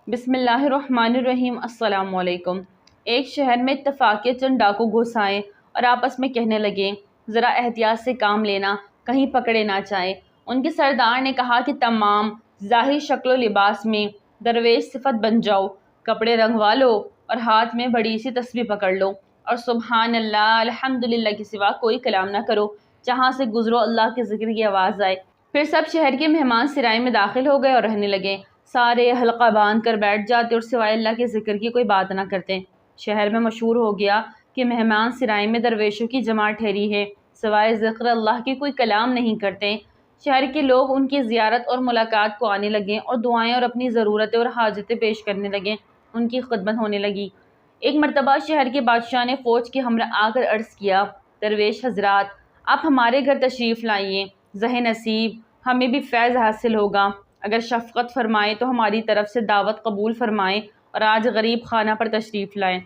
बिस्मिल्लाहिर्रहमानिर्रहीम। अस्सलाम वालेकुम। एक शहर में इत्तफाक़ चंद डाकू घुस आए और आपस में कहने लगे, ज़रा एहतियात से काम लेना, कहीं पकड़े ना जाए। उनके सरदार ने कहा कि तमाम ज़ाहिर शक्ल लिबास में दरवेश सिफत बन जाओ, कपड़े रंगवा लो और हाथ में बड़ी सी तस्बीह पकड़ लो और सुबहान अल्लाह अल्हम्दुलिल्लाह के सिवा कोई कलाम ना करो। जहाँ से गुजरो अल्लाह के ज़िक्र की आवाज़ आए। फिर सब शहर के मेहमान सिराय में दाखिल हो गए और रहने लगे। सारे हल्का बांध कर बैठ जाते और सिवाय अल्लाह के ज़िक्र की कोई बात ना करते। शहर में मशहूर हो गया कि मेहमान सिराय में दरवेशों की जमात ठहरी है, सिवाय ज़िक्र अल्लाह की कोई कलाम नहीं करते। शहर के लोग उनकी ज़ियारत और मुलाकात को आने लगे और दुआएं और अपनी ज़रूरतें और हाजतें पेश करने लगे। उनकी खिदमत होने लगी। एक मरतबा शहर के बादशाह ने फ़ौज के हमरा आकर अर्ज़ किया, दरवेश हजरात, आप हमारे घर तशरीफ़ लाइए, ज़हे नसीब हमें भी फैज़ हासिल होगा। अगर शफ़क़त फरमाएँ तो हमारी तरफ से दावत कबूल फरमाएँ और आज गरीब खाना पर तशरीफ़ लाएँ।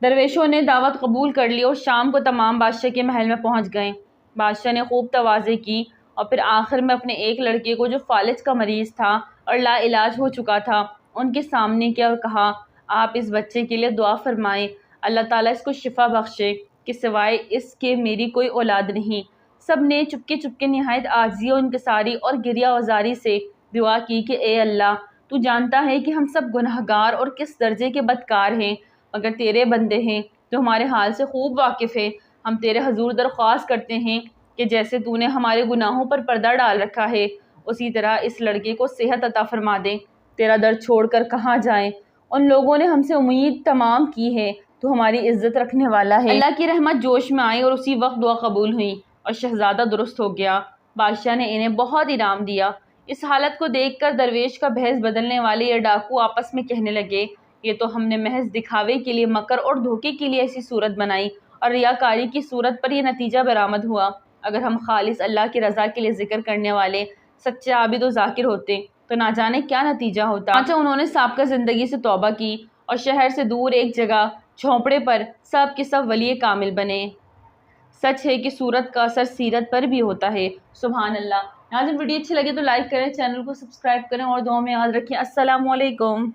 दरवेशों ने दावत कबूल कर ली और शाम को तमाम बादशाह के महल में पहुँच गए। बादशाह ने खूब तवाज़े की और फिर आखिर में अपने एक लड़के को, जो फालिज का मरीज़ था और लाइलाज हो चुका था, उनके सामने किया और कहा, आप इस बच्चे के लिए दुआ फरमाएँ, अल्लाह ताला इसको शिफा बख्शे कि सिवाय इसके मेरी कोई औलाद नहीं। सब ने चुपके चुपके निहायत आजिज़ी और इंकिसारी और गिरिया वज़ारी से दुआ की कि ए अल्लाह, तू जानता है कि हम सब गुनहगार और किस दर्जे के बदकार हैं, मगर तेरे बंदे हैं जो हमारे हाल से खूब वाकिफ़ है। हम तेरे हजूर दरख्वास्त करते हैं कि जैसे तूने हमारे गुनाहों पर पर्दा डाल रखा है, उसी तरह इस लड़के को सेहत अता फरमा दे। तेरा दर छोड़कर कहाँ जाएं? उन लोगों ने हमसे उम्मीद तमाम की है, तो हमारी इज्जत रखने वाला है। अल्लाह की रहमत जोश में आई और उसी वक्त दुआ कबूल हुई और शहजादा दुरुस्त हो गया। बादशाह ने इन्हें बहुत इनाम दिया। इस हालत को देखकर दरवेश का भेष बदलने वाले ये डाकू आपस में कहने लगे, ये तो हमने महज दिखावे के लिए, मकर और धोखे के लिए ऐसी सूरत बनाई और रियाकारी की सूरत पर यह नतीजा बरामद हुआ। अगर हम खालिस अल्लाह की रज़ा के लिए जिक्र करने वाले सच्चे आबिद और ज़ाकिर होते तो ना जाने क्या नतीजा होता। उन्होंने साबका ज़िंदगी से तौबा की और शहर से दूर एक जगह झोंपड़े पर सब के सब वली कामिल बने। सच है कि सूरत का असर सीरत पर भी होता है। सुभान अल्लाह। नाज़रीन, वीडियो अच्छी लगे तो लाइक करें, चैनल को सब्सक्राइब करें और दुआ में याद रखें। अस्सलामु अलैकुम।